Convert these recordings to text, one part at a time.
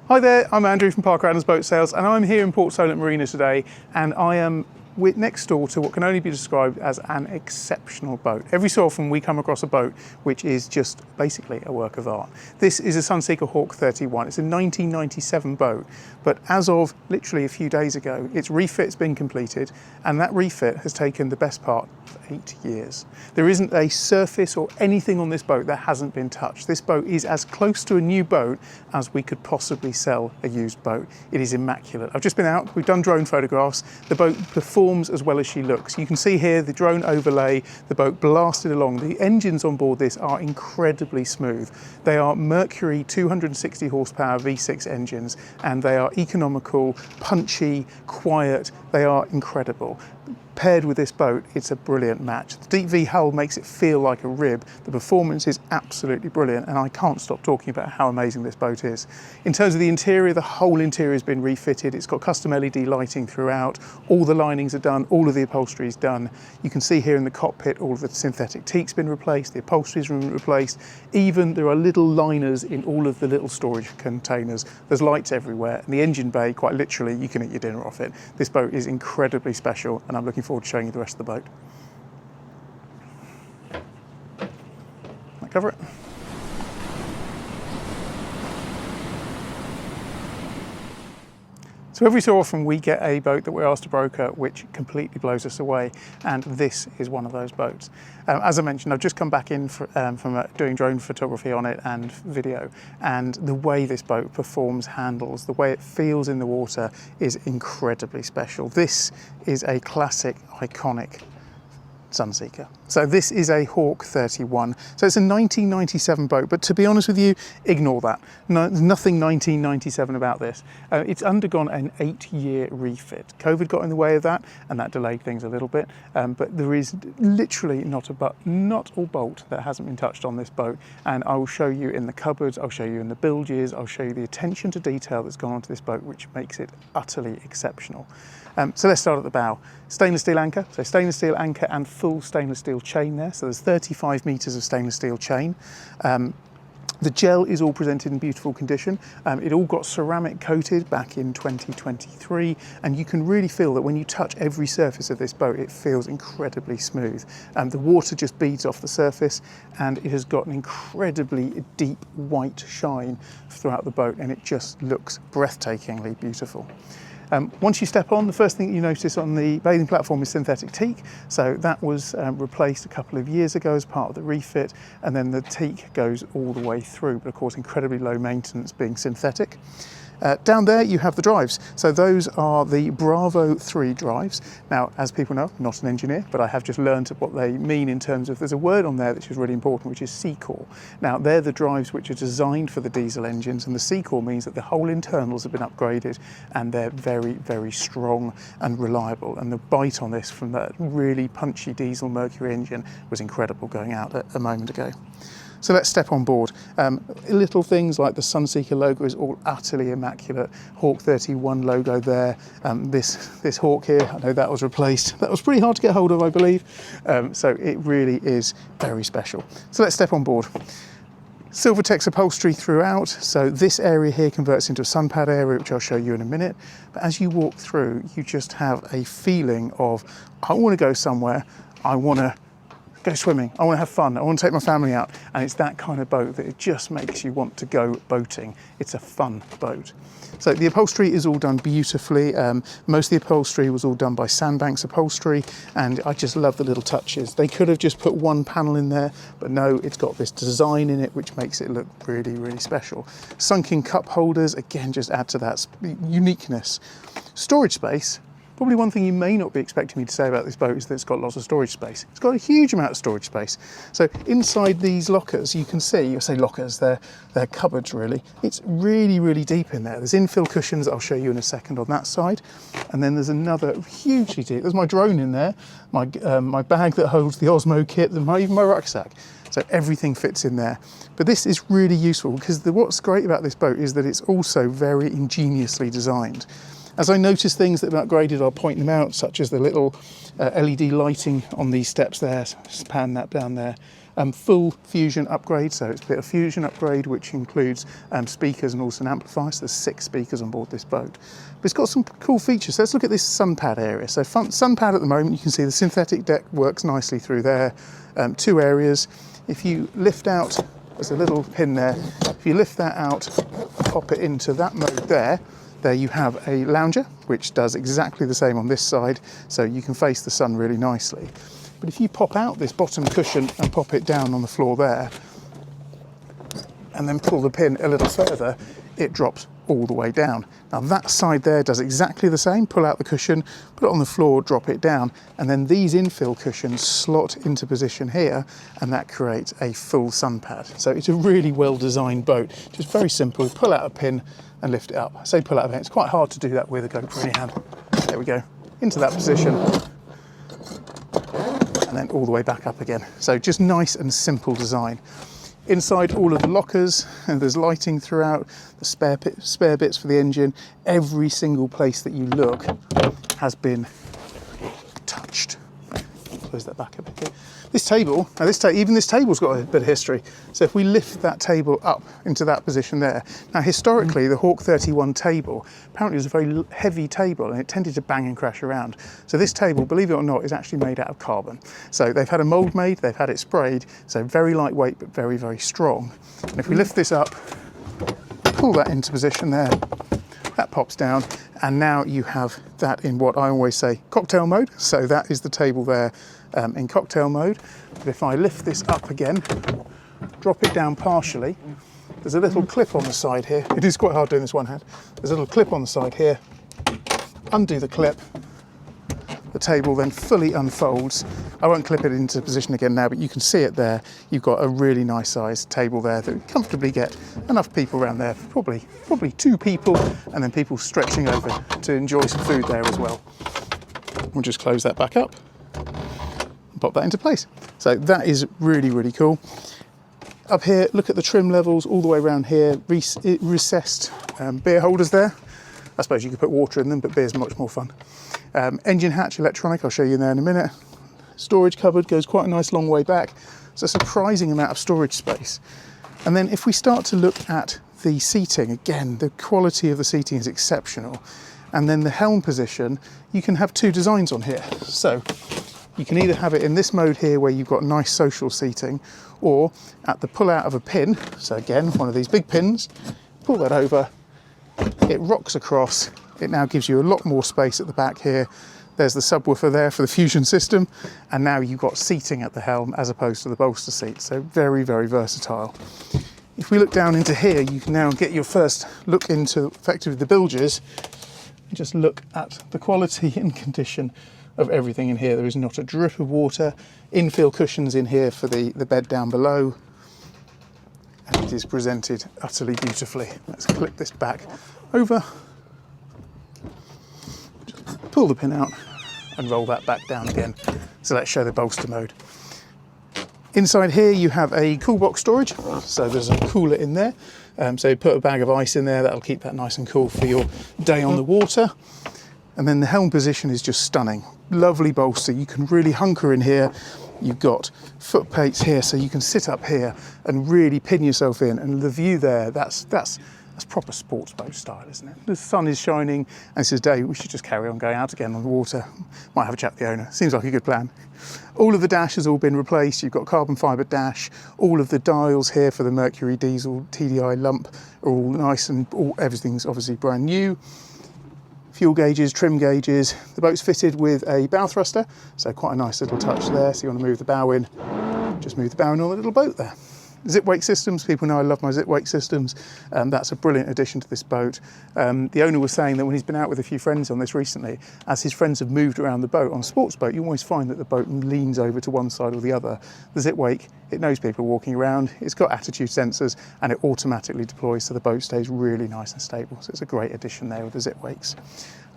Hi there, I'm Andrew from Parker Adams Boat Sales, and I'm here in Port Solent Marina today, and I am next door to what can only be described as an exceptional boat. Every so often we come across a boat which is just basically a work of art. This is a Sunseeker Hawk 31. It's a 1997 boat, but as of literally a few days ago, its refit's been completed, and that refit has taken the best part of 8 years. There isn't a surface or anything on this boat that hasn't been touched. This boat is as close to a new boat as we could possibly sell a used boat. It is immaculate. I've just been out, we've done drone photographs. The boat performs as well as she looks. You can see here the drone overlay, the boat blasted along. The engines on board this are incredibly smooth. They are Mercury 260 horsepower V6 engines, and they are economical, punchy, quiet. They are incredible. Paired with this boat, it's a brilliant match. The deep V hull makes it feel like a rib. The performance is absolutely brilliant, and I can't stop talking about how amazing this boat is. In terms of the interior, the whole interior has been refitted. It's got custom LED lighting throughout. All the linings are done, all of the upholstery is done. You can see here in the cockpit, all of the synthetic teak's been replaced, the upholstery's been replaced. Even there are little liners in all of the little storage containers. There's lights everywhere, and the engine bay, quite literally, you can eat your dinner off it. This boat is incredibly special, and I'm looking forward to showing you the rest of the boat. Might cover it. So every so often we get a boat that we're asked to broker which completely blows us away, and this is one of those boats. As I mentioned, I've just come back in from doing drone photography on it and video, and the way this boat performs, handles, the way it feels in the water is incredibly special. This is a classic, iconic Sunseeker. So this is a Hawk 31. So it's a 1997 boat, but to be honest with you, ignore that. No, there's nothing 1997 about this. It's undergone an 8-year refit. COVID got in the way of that, and that delayed things a little bit. But there is literally not a bolt that hasn't been touched on this boat. And I will show you in the cupboards, I'll show you in the bilges, I'll show you the attention to detail that's gone onto this boat, which makes it utterly exceptional. So let's start at the bow. Stainless steel anchor, so stainless steel anchor and full stainless steel chain there. So there's 35 meters of stainless steel chain. The gel is all presented in beautiful condition. It all got ceramic coated back in 2023, and you can really feel that when you touch every surface of this boat, it feels incredibly smooth. The water just beads off the surface, and it has got an incredibly deep white shine throughout the boat, and it just looks breathtakingly beautiful. Once you step on, the first thing you notice on the bathing platform is synthetic teak. So that was replaced a couple of years ago as part of the refit, and then the teak goes all the way through, but of course incredibly low maintenance being synthetic. Down there you have the drives. So those are the Bravo 3 drives. Now, as people know, I'm not an engineer, but I have just learned what they mean in terms of, there's a word on there which is really important, which is C-core. Now, they're the drives which are designed for the diesel engines, and the C-core means that the whole internals have been upgraded, and they're very, very strong and reliable. And the bite on this from that really punchy diesel Mercury engine was incredible going out a moment ago. So let's step on board. Little things like the Sunseeker logo is all utterly immaculate. Hawk 31 logo there. This Hawk here, I know that was replaced. That was pretty hard to get hold of, I believe. So it really is very special. So let's step on board. Silvertex upholstery throughout, so this area here converts into a sun pad area, which I'll show you in a minute. But as you walk through, you just have a feeling of, I want to go somewhere, I want to go swimming, I want to have fun, I want to take my family out, and it's that kind of boat that it just makes you want to go boating. It's a fun boat. So the upholstery is all done beautifully. Most of the upholstery was all done by Sandbanks Upholstery, and I just love the little touches. They could have just put one panel in there, but no, it's got this design in it which makes it look really, really special. Sunken cup holders, again, just add to that uniqueness. Storage space. Probably one thing you may not be expecting me to say about this boat is that it's got lots of storage space. It's got a huge amount of storage space. So inside these lockers, you can see, I say lockers, they're cupboards really. It's really, really deep in there. There's infill cushions that I'll show you in a second on that side. And then there's another hugely deep, there's my drone in there, my bag that holds the Osmo kit, even my rucksack. So everything fits in there. But this is really useful because what's great about this boat is that it's also very ingeniously designed. As I notice things that have been upgraded, I'll point them out, such as the little LED lighting on these steps there. Just pan that down there. Full fusion upgrade, so it's a bit of fusion upgrade, which includes speakers and also an amplifier. So there's 6 speakers on board this boat. But it's got some cool features. So let's look at this sun pad area. So sun pad at the moment, you can see the synthetic deck works nicely through there. 2 areas. If you lift out, there's a little pin there. If you lift that out, pop it into that mode there you have a lounger, which does exactly the same on this side, so you can face the sun really nicely. But if you pop out this bottom cushion and pop it down on the floor there, and then pull the pin a little further, it drops all the way down. Now that side there does exactly the same. Pull out the cushion, put it on the floor, drop it down, and then these infill cushions slot into position here, and that creates a full sun pad. So it's a really well designed boat. Just very simple. Pull out a pin and lift it up. I say pull out a pin. It's quite hard to do that with a GoPro in your hand. There we go. Into that position, and then all the way back up again. So just nice and simple design. Inside all of the lockers, and there's lighting throughout, the spare bits for the engine. Every single place that you look has been touched. Close that back a bit here. This table, now even this table's got a bit of history. So if we lift that table up into that position there. Now historically, the Hawk 31 table apparently was a very heavy table, and it tended to bang and crash around. So this table, believe it or not, is actually made out of carbon. So they've had a mold made, they've had it sprayed, so very lightweight but very, very strong. And if we lift this up, pull that into position there, that pops down, and now you have that in what I always say, cocktail mode. So that is the table there in cocktail mode. But if I lift this up again, drop it down partially, there's a little clip on the side here. It is quite hard doing this one hand. There's a little clip on the side here. Undo the clip. The table then fully unfolds. I won't clip it into position again now, but you can see it there. You've got a really nice sized table there that would comfortably get enough people around there, probably 2 people, and then people stretching over to enjoy some food there as well. We'll just close that back up and pop that into place. So that is really, really cool. Up here, look at the trim levels all the way around here, recessed beer holders there. I suppose you could put water in them, but beer's much more fun. Engine hatch electronic, I'll show you in there in a minute. Storage cupboard goes quite a nice long way back. It's a surprising amount of storage space. And then if we start to look at the seating, again, the quality of the seating is exceptional. And then the helm position, you can have 2 designs on here. So you can either have it in this mode here where you've got nice social seating, or at the pull out of a pin. So again, one of these big pins, pull that over, it rocks across. It now gives you a lot more space at the back here. There's the subwoofer there for the fusion system, and now you've got seating at the helm as opposed to the bolster seat. So very, very versatile. If we look down into here, you can now get your first look into effectively the bilges and just look at the quality and condition of everything in here. There is not a drip of water. Infill cushions in here for the bed down below. And it is presented utterly beautifully. Let's clip this back over. Just pull the pin out and roll that back down again. So let's show the bolster mode. Inside here you have a cool box storage, so there's a cooler in there. So you put a bag of ice in there, that'll keep that nice and cool for your day on the water. And then the helm position is just stunning. Lovely bolster, you can really hunker in here. You've got foot plates here, so you can sit up here and really pin yourself in. And the view there, that's proper sports boat style, isn't it? The sun is shining, and it says, Dave, we should just carry on going out again on the water. Might have a chat with the owner. Seems like a good plan. All of the dash has all been replaced. You've got carbon fibre dash. All of the dials here for the Mercury diesel TDI lump are all nice, and everything's obviously brand new. Fuel gauges, trim gauges. The boat's fitted with a bow thruster, so quite a nice little touch there. So you want to move the bow in, just move the bow in on the little boat there. Zip wake systems, people know I love my zip wake systems. That's a brilliant addition to this boat. The owner was saying that when he's been out with a few friends on this recently, as his friends have moved around the boat, on a sports boat, you always find that the boat leans over to one side or the other. The zip wake, it knows people are walking around, it's got attitude sensors, and it automatically deploys so the boat stays really nice and stable. So it's a great addition there with the zip wakes.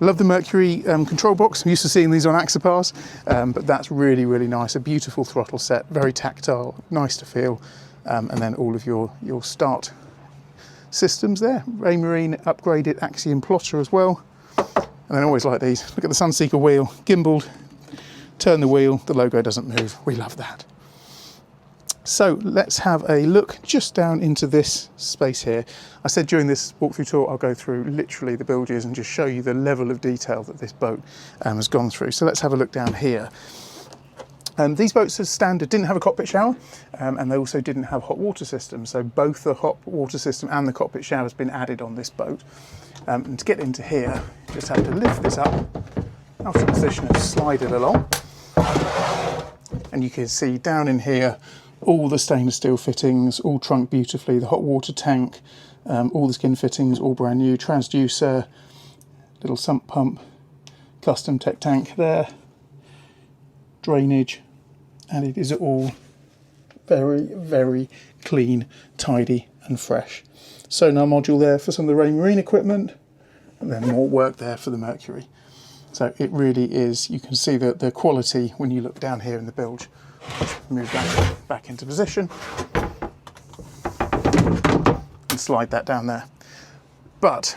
I love the Mercury control box. I'm used to seeing these on Axopars, but that's really, really nice. A beautiful throttle set, very tactile, nice to feel. And then all of your start systems there. Raymarine upgraded Axiom plotter as well. And then I always like these. Look at the Sunseeker wheel, gimbaled, turn the wheel, the logo doesn't move. We love that. So let's have a look just down into this space here. I said during this walkthrough tour I'll go through literally the bilges and just show you the level of detail that this boat has gone through. So let's have a look down here. These boats as standard didn't have a cockpit shower, and they also didn't have hot water systems. So both the hot water system and the cockpit shower has been added on this boat. And to get into here, you just have to lift this up out of position and slide it along. And you can see down in here all the stainless steel fittings, all trunked beautifully, the hot water tank, all the skin fittings, all brand new, transducer, little sump pump, custom tech tank there, drainage, and it is all very, very clean, tidy and fresh. Sonar module there for some of the Ray Marine equipment, and then more work there for the Mercury. So it really is, you can see the quality when you look down here in the bilge. Move that back into position and slide that down there. But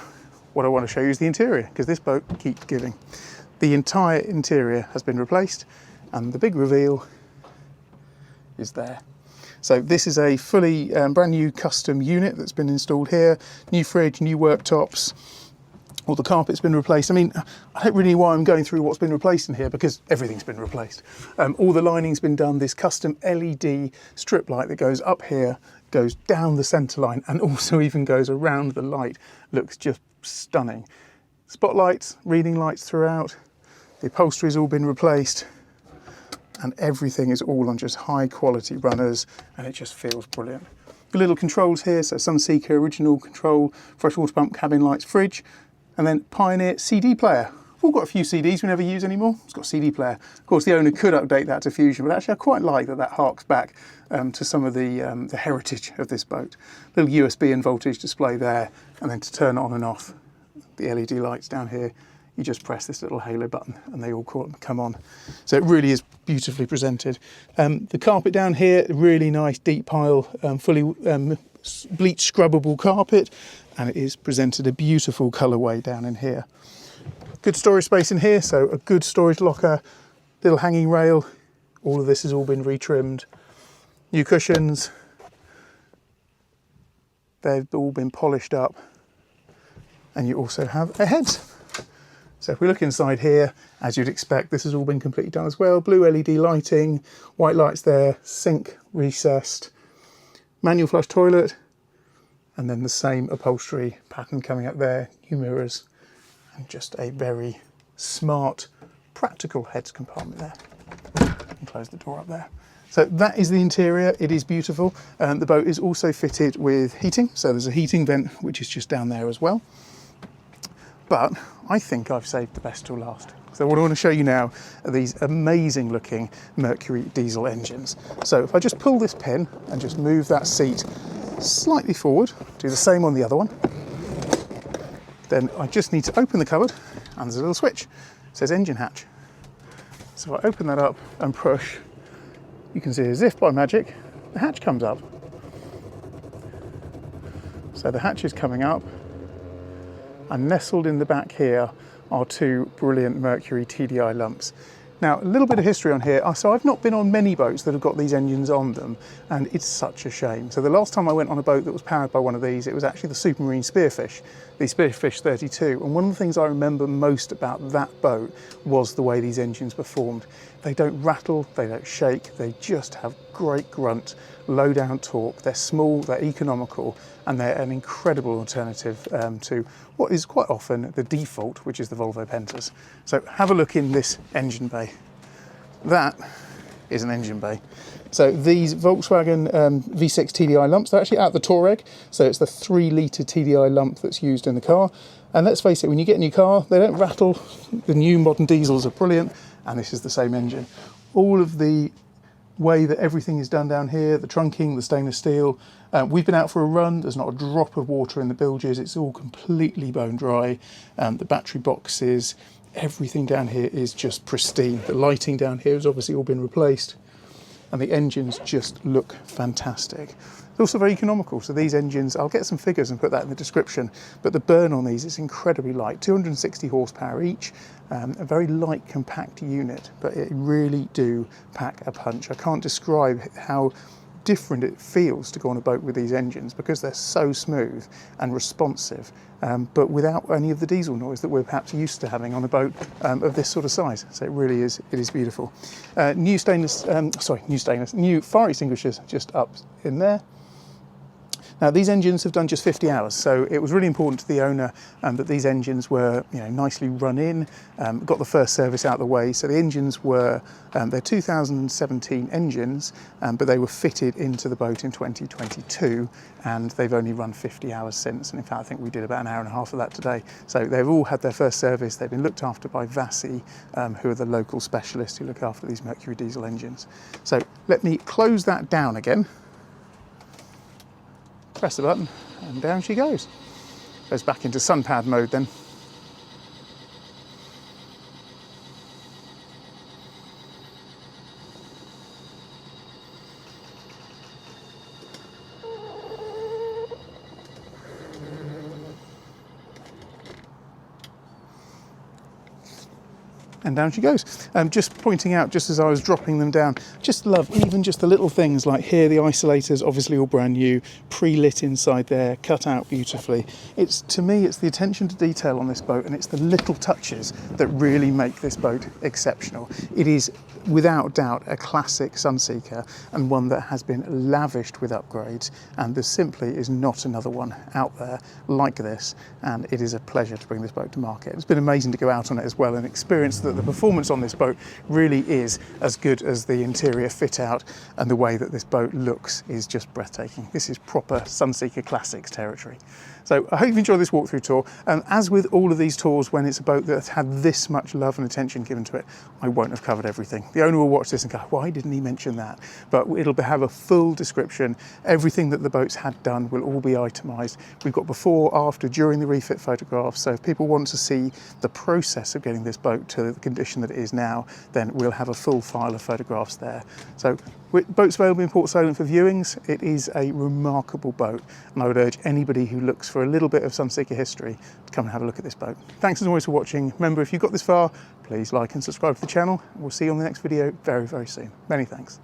what I want to show you is the interior, because this boat keeps giving. The entire interior has been replaced and the big reveal is there. So this is a fully brand new custom unit that's been installed here. New fridge, new worktops. All the carpet's been replaced. I mean, I don't really know why I'm going through what's been replaced in here, because everything's been replaced. All the lining's been done. This custom LED strip light that goes up here, goes down the centre line, and also even goes around the light. Looks just stunning. Spotlights, reading lights throughout. The upholstery's all been replaced. And everything is all on just high quality runners, and it just feels brilliant. The little controls here, so Sunseeker original control, freshwater pump, cabin lights, fridge. And then Pioneer CD player. We've all got a few CDs we never use anymore. It's got a CD player. Of course, the owner could update that to Fusion, but actually I quite like that that harks back to some of the heritage of this boat. Little USB and voltage display there, and then to turn on and off the LED lights down here, you just press this little halo button and they all come on. So it really is beautifully presented. The carpet down here, really nice deep pile, fully bleach scrubbable carpet, and it is presented a beautiful colourway down in here. Good storage space in here, so a good storage locker, little hanging rail. All of this has all been retrimmed. New cushions. They've all been polished up. And you also have a head. So if we look inside here, as you'd expect, this has all been completely done as well. Blue LED lighting, white lights there, sink recessed, manual flush toilet, and then the same upholstery pattern coming up there, new mirrors, and just a very smart, practical heads compartment there. And close the door up there. So that is the interior. It is beautiful. The boat is also fitted with heating. So there's a heating vent, which is just down there as well. But I think I've saved the best till last. So what I want to show you now are these amazing looking Mercury diesel engines. So if I just pull this pin and just move that seat slightly forward, do the same on the other one, then I just need to open the cupboard and there's a little switch. It says engine hatch. So if I open that up and push, you can see as if by magic, the hatch comes up. So the hatch is coming up, and nestled in the back here are two brilliant Mercury TDI lumps. Now, a little bit of history on here. So I've not been on many boats that have got these engines on them, and it's such a shame. So the last time I went on a boat that was powered by one of these, it was actually the Supermarine Spearfish, the Spearfish 32. And one of the things I remember most about that boat was the way these engines were formed. They don't rattle, they don't shake, they just have great grunt, low down torque. They're small, they're economical, and they're an incredible alternative to what is quite often the default, which is the Volvo Pentas. So have a look in this engine bay. That is an engine bay. So these Volkswagen V6 TDI lumps, they're actually out the Touareg. So it's the 3 litre TDI lump that's used in the car. And let's face it, when you get a new car, they don't rattle. The new modern diesels are brilliant, and this is the same engine. All of the way that everything is done down here, the trunking, the stainless steel. We've been out for a run, there's not a drop of water in the bilges, it's all completely bone dry. The battery boxes, everything down here is just pristine. The lighting down here has obviously all been replaced, and the engines just look fantastic. They're also very economical, so these engines, I'll get some figures and put that in the description, but the burn on these is incredibly light, 260 horsepower each, a very light, compact unit, but it really do pack a punch. I can't describe how different it feels to go on a boat with these engines, because they're so smooth and responsive, but without any of the diesel noise that we're perhaps used to having on a boat of this sort of size. So it really is, it is beautiful. New fire extinguishers just up in there. Now these engines have done just 50 hours, so it was really important to the owner that these engines were, nicely run in, got the first service out of the way. So the engines were, they're 2017 engines, but they were fitted into the boat in 2022, and they've only run 50 hours since. And in fact, I think we did about an hour and a half of that today. So they've all had their first service. They've been looked after by Vassi, who are the local specialists who look after these Mercury diesel engines. So let me close that down again. Press the button and down she goes. Goes back into sunpad mode then. And down she goes. Just pointing out, just as I was dropping them down, just love even just the little things like here, the isolators, obviously all brand new, pre-lit inside there, cut out beautifully. To me, it's the attention to detail on this boat, and it's the little touches that really make this boat exceptional. It is without doubt a classic Sunseeker, and one that has been lavished with upgrades, and there simply is not another one out there like this, and it is a pleasure to bring this boat to market. It's been amazing to go out on it as well and experience that the performance on this boat really is as good as the interior fit out, and the way that this boat looks is just breathtaking. This is proper Sunseeker Classics territory. So I hope you enjoyed this walkthrough tour. As with all of these tours, when it's a boat that's had this much love and attention given to it, I won't have covered everything. The owner will watch this and go, why didn't he mention that? But it'll have a full description. Everything that the boat's had done will all be itemised. We've got before, after, during the refit photographs. So if people want to see the process of getting this boat to the condition that it is now, then we'll have a full file of photographs there. So boat's available in Port Solent for viewings. It is a remarkable boat, and I would urge anybody who looks for a little bit of Sunseeker history to come and have a look at this boat. Thanks as always for watching. Remember, if you've got this far, please like and subscribe to the channel. We'll see you on the next video very, very soon. Many thanks.